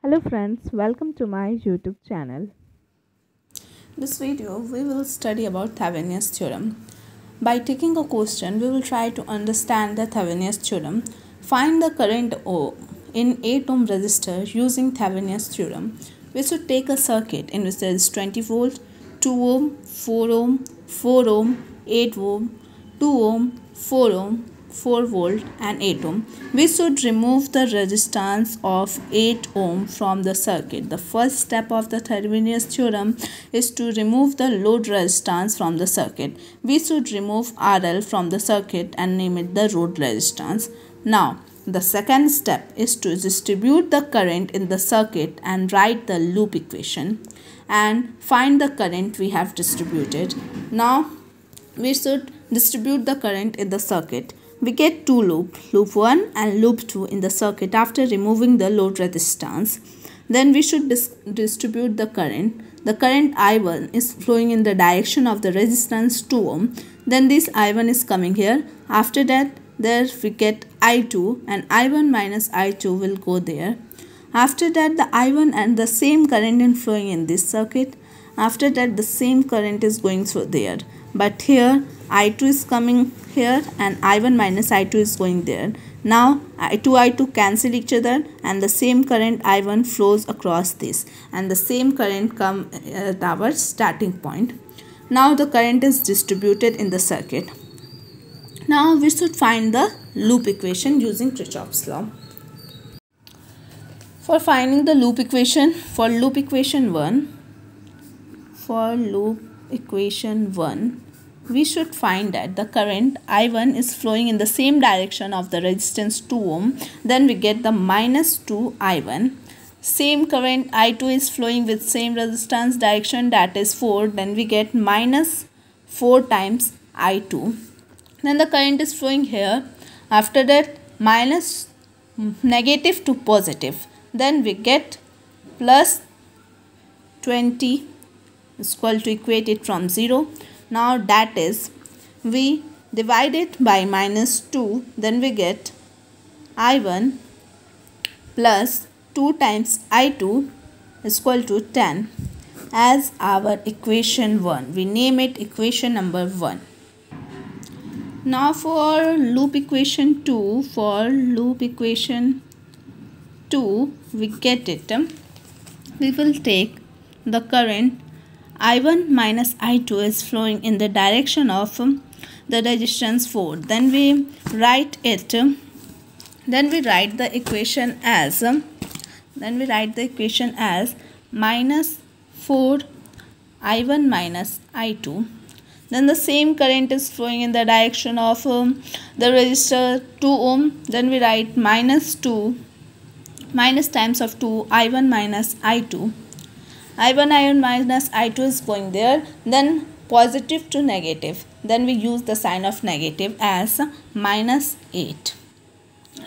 Hello friends, welcome to my YouTube channel. This video we will study about Thevenin's theorem. By taking a question, we will try to understand the Thevenin's theorem. Find the current O in 8 ohm resistor using Thevenin's theorem. We should take a circuit in which there is 20 volt, 2 ohm, 4 ohm, 4 ohm, 8 ohm, 2 ohm, 4 ohm, 4 volt and 8 ohm. We should remove the resistance of 8 ohm from the circuit. The first step of the Thevenin's theorem is to remove the load resistance from the circuit. We should remove RL from the circuit and name it the load resistance. Now, the second step is to distribute the current in the circuit and write the loop equation and find the current we have distributed. Now, we should distribute the current in the circuit. We get two loops, loop 1 and loop 2 in the circuit after removing the load resistance. Then we should distribute the current. The current I1 is flowing in the direction of the resistance 2 ohm. Then this I1 is coming here. After that, there we get I2 and I1 minus I2 will go there. After that, the I1 and the same current is flowing in this circuit. After that, the same current is going through there. But here I2 is coming here and I1 minus I2 is going there. Now I2 cancel each other and the same current I1 flows across this and the same current come at our starting point. Now the current is distributed in the circuit. Now we should find the loop equation using Kirchhoff's law. For finding the loop equation, for loop equation 1, we should find that the current I1 is flowing in the same direction of the resistance 2 ohm. Then we get the minus 2 I1. Same current I2 is flowing with same resistance direction, that is 4. Then we get minus 4 times I2. Then the current is flowing here. After that, minus negative to positive. Then we get plus 20 is equal to equate it from 0. Now that is, we divide it by minus 2, then we get I1 plus 2 times I2 is equal to 10 as our equation 1. We name it equation number 1. Now for loop equation 2, we get it. We will take the current I1 minus I2 is flowing in the direction of the resistance 4. Then we write it. Then we write the equation as minus 4 I1 minus I2. Then the same current is flowing in the direction of the resistor 2 ohm. Then we write minus times of 2 I1 minus I2. I1 minus I2 is going there, then positive to negative. Then we use the sign of negative as minus 8.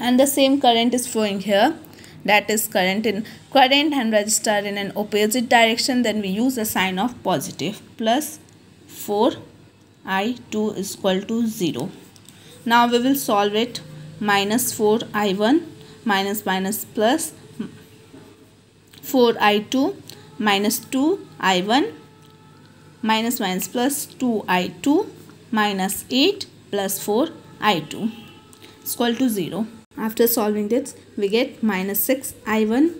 And the same current is flowing here, that is current and resistor in an opposite direction. Then we use the sign of positive, plus 4 I2 is equal to 0. Now we will solve it. Minus 4 I1 minus plus 4 I2 minus 2 I1 minus plus 2 I2 minus 8 plus 4 I2 is equal to 0. After solving this, we get minus 6 I1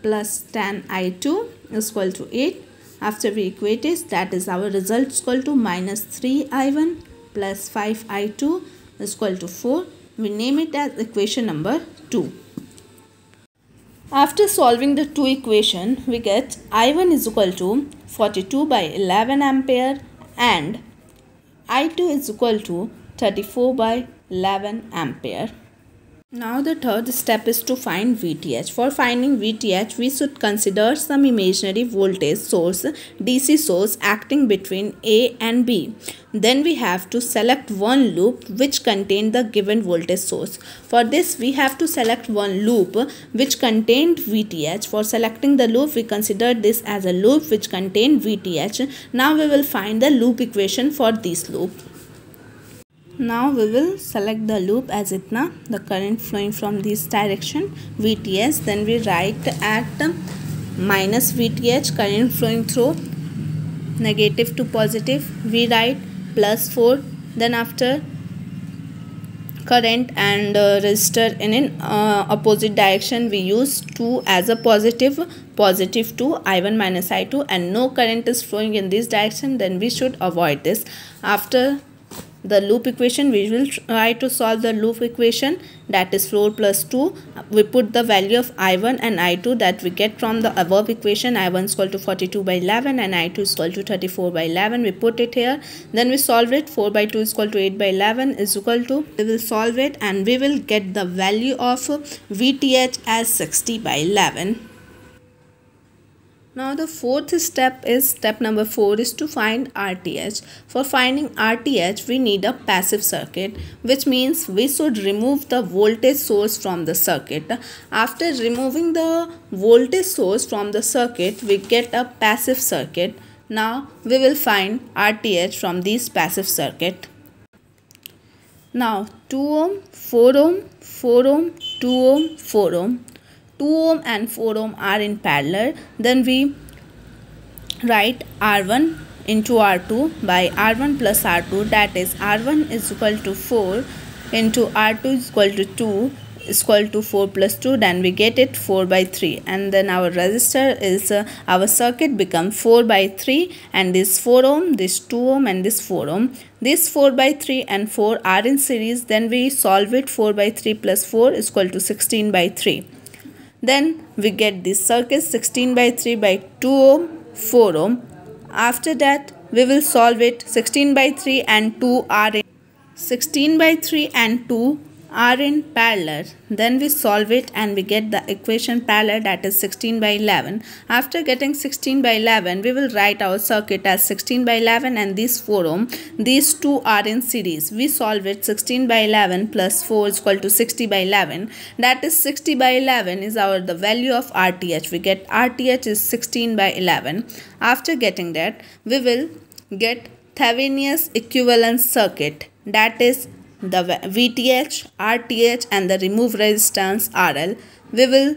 plus 10 I2 is equal to 8. After we equate this, that is our result is equal to minus 3 I1 plus 5 I2 is equal to 4. We name it as equation number 2. After solving the two equations, we get I1 is equal to 42 by 11 ampere and I2 is equal to 34 by 11 ampere. Now the third step is to find VTH. For finding VTH, we should consider some imaginary voltage source, DC source acting between A and B. Then we have to select one loop which contained the given voltage source. For this, we have to select one loop which contained VTH. For selecting the loop, we consider this as a loop which contained VTH. Now we will find the loop equation for this loop. Now we will select the loop as itna, the current flowing from this direction VTH. Then we write at minus VTH, current flowing through negative to positive, we write plus 4. Then after current and resistor in opposite direction, we use 2 as a positive 2, I1 minus I2, and no current is flowing in this direction, then we should avoid this. After the loop equation, we will try to solve the loop equation, that is 4 plus 2. We put the value of I1 and I2 that we get from the above equation. I1 is equal to 42 by 11 and I2 is equal to 34 by 11. We put it here. Then we solve it. 4 by 2 is equal to 8 by 11 is equal to, we will solve it and we will get the value of VTH as 60 by 11. Now the fourth step is, step number 4 is to find RTH. For finding RTH, we need a passive circuit, which means we should remove the voltage source from the circuit. After removing the voltage source from the circuit, we get a passive circuit. Now we will find RTH from this passive circuit. Now 2 ohm, 4 ohm, 4 ohm, 2 ohm, 4 ohm. 2 ohm and 4 ohm are in parallel. Then we write R1 into R2 by R1 plus R2, that is R1 is equal to 4 into R2 is equal to 2 is equal to 4 plus 2, then we get it 4 by 3, and then our resistor is our circuit become 4 by 3, and this 4 ohm, this 2 ohm and this 4 ohm. This 4 by 3 and 4 are in series. Then we solve it. 4 by 3 plus 4 is equal to 16 by 3. Then we get this circuit 16 by 3 by 2 ohm, 4 ohm. After that we will solve it. 16 by 3 and 2 are in 16 by 3 and 2 are in parallel. Then we solve it and we get the equation parallel, that is 16 by 11. After getting 16 by 11, we will write our circuit as 16 by 11 and this 4 ohm. These two are in series. We solve it. 16 by 11 plus 4 is equal to 60 by 11. That is 60 by 11 is the value of RTH. We get RTH is 16 by 11. After getting that, we will get Thevenin's equivalent circuit, that is the VTH, RTH and the remove resistance RL. We will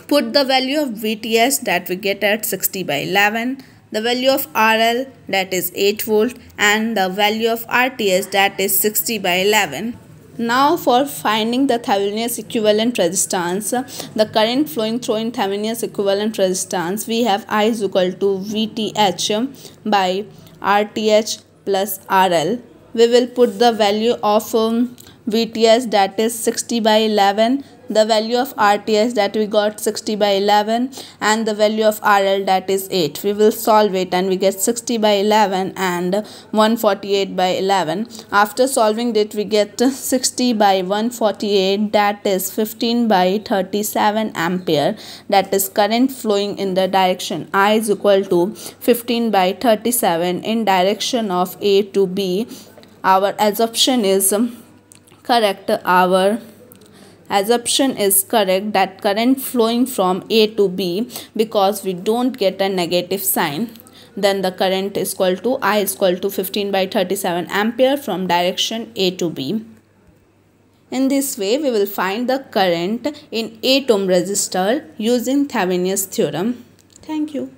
put the value of VTH that we get at 60 by 11, the value of RL that is 8 volt and the value of RTH that is 60 by 11. Now for finding the Thevenin's equivalent resistance, the current flowing through in Thevenin's equivalent resistance, we have I is equal to VTH by RTH plus RL. We will put the value of VTH that is 60 by 11, the value of RTH that we got 60 by 11 and the value of RL that is 8. We will solve it and we get 60 by 11 and 148 by 11. After solving it, we get 60 by 148, that is 15 by 37 ampere, that is current flowing in the direction I is equal to 15 by 37 in direction of A to B. Our assumption is correct. Our assumption is correct that current flowing from A to B, because we don't get a negative sign. Then the current is equal to I is equal to 15 by 37 ampere from direction A to B. In this way, we will find the current in 8 ohm resistor using Thevenin's theorem. Thank you.